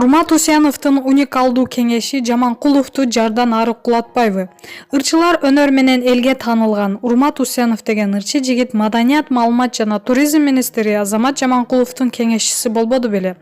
Урмат Усеновдун уникалдуу кеңеши Жаманкуловду жардан ары кулатпайбы? Ырчылар өнөр менен элге таанылган Урмат Усенов деген ырчы жигит маданият, маалымат жана туризм министри Азамат Жаманкуловдун кеңешчиси болбоду беле?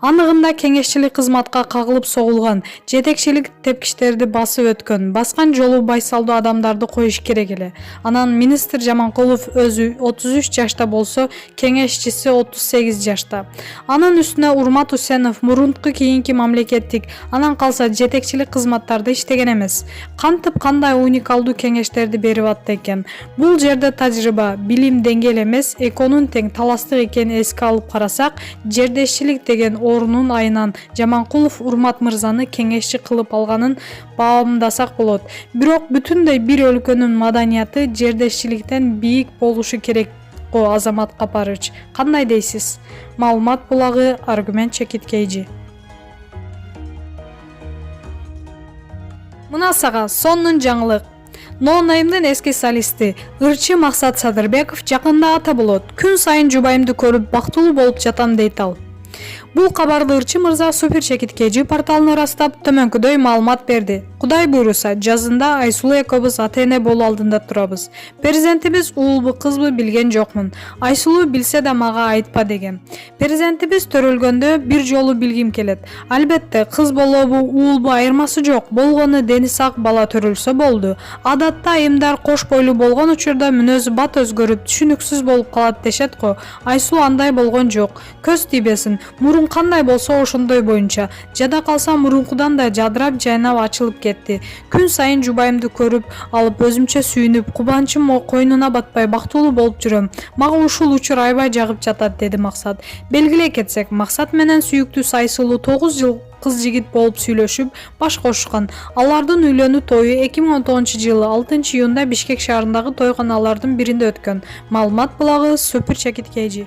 Аныгында кеңешчилик кызматка кагылып согулган, жетекчилик тепкичтерди басып өткөн, баскан жолу байсалдуу адамдарды коюш керек эле. Анан министр Жаманкулов өзү 33 жашта болсо, кеңешчиси 38 жашта. Анын үстүнө Урмат Усенов мурунку кийинки мамлекеттик, анан калса жетекчилик кызматтарды иштеген эмес. Кантип кандай уникалдуу кеңештерди берип атты экен? Бул жерде тажрыйба, билим деңгээли эмес, экөөнүн тең таластык экенин эске алып карасак, жердешчилик деген орунун айынан Жаманкулов Урмат мырзаны кеңешчи кылып алганын баамдасак болот. Бирок бүтүндөй бир өлкөнүн маданияты жердешчиликтен бийик болушу керек. Азамат Капарыч, кандай дейсиз? Маалымат булагы, аргумент чекиткейжи. Мына сага сонун жаңылык. Ноунеймдин эски солисти ырчы Максат Садырбеков жакында ата болот. Күн сайын жубайымды көрүп бактылуу болуп жатам дейт ал. Бул кабарды ырчы мырза Супер Чекиткейжи порталына ырастап төмөнкүдөй маалымат берди. Кудай буйруса, жазында Айсулуу экөөбүз ата-эне болуу алдында турабыз. Перзентибиз уулбу, кызбы билген жокмун. Айсулуу билсе да мага айтпа деген. Перзентибиз төрөлгөндө бир жолу билгим келет. Албетте, кыз болобу, уулбу айырмасы жок. Болгону дени сак бала төрөлсө болду. Адатта айымдар кош бойлуу болгон учурда мүнөзү бат өзгөрүп, түшүнүксүз болуп калат дешет го. Айсулуу андай болгон жок. Көз тийбесин. Мурун кандай болсо ошондой боюнча. Жада калса мурункудан да жадырап жайнап ачылып кетти. Күн сайын жубайымды көрүп алып өзүмчө сүйүнүп, кубанычым койнуна батпай бактылуу болуп жүрөм. Мага ушул учур аябай жагып жатат, деди Максат. Белгилей кетсек, Максат менен сүйүктүүсү Айсулуу 9 жыл кыз жигит болуп сүйлөшүп, баш кошушкан. Алардын үйлөнүү тою 2019-жылы 6-июнда Бишкек шаарындагы тойканалардын биринде өткөн. Маалымат булагы, Супер Чекиткейжи.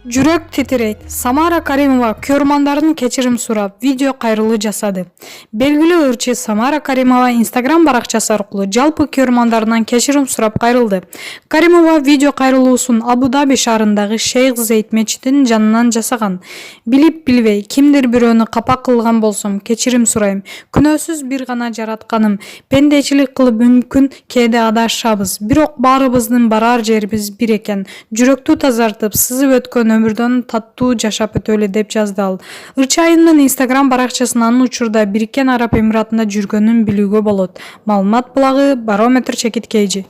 Жүрөк титирейт. Самара Каримова көрмандардын кечирим сурап, видео кайрылуу жасады. Белгилүү ырчы Самара Каримова Instagram баракчасы аркылуу жалпы көрмандарынан кечирим сурап кайрылды. Каримова видео кайрылуусун Абу-Даби шаарындагы Шейх Зейд мечитинин жанынан жасаган. Билип-билбей, кимдир бирөөнү капа кылган болсом, кечирим сурайм. Күнөөсүз бир гана жаратканым. Пендечилик кылып мүмкүн кээде адашабыз. Бирок баарыбыздын барар жерибиз бир экен. Жүрөктү тазартып, сызып өткөн өмүрдөн таттуу жашап өтөлү, деп жазды ал. Ырчы айымдын Instagram баракчасынан анын учурда Бириккен Араб Эмиратында жүргөнүн билүүгө болот. Маалымат булагы, Барометр Чекиткейжи.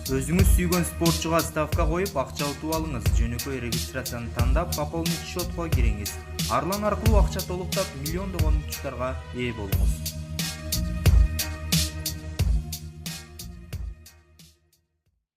Өзүңүз сүйгөн спортчуга ставка коюп акча утуп алыңыз. Жөнөкөй регистрацияны тандап, пополнить счетко кириңиз. Арлан аркылуу акча толуктап, миллиондогон утуштарга ээ болуңуз.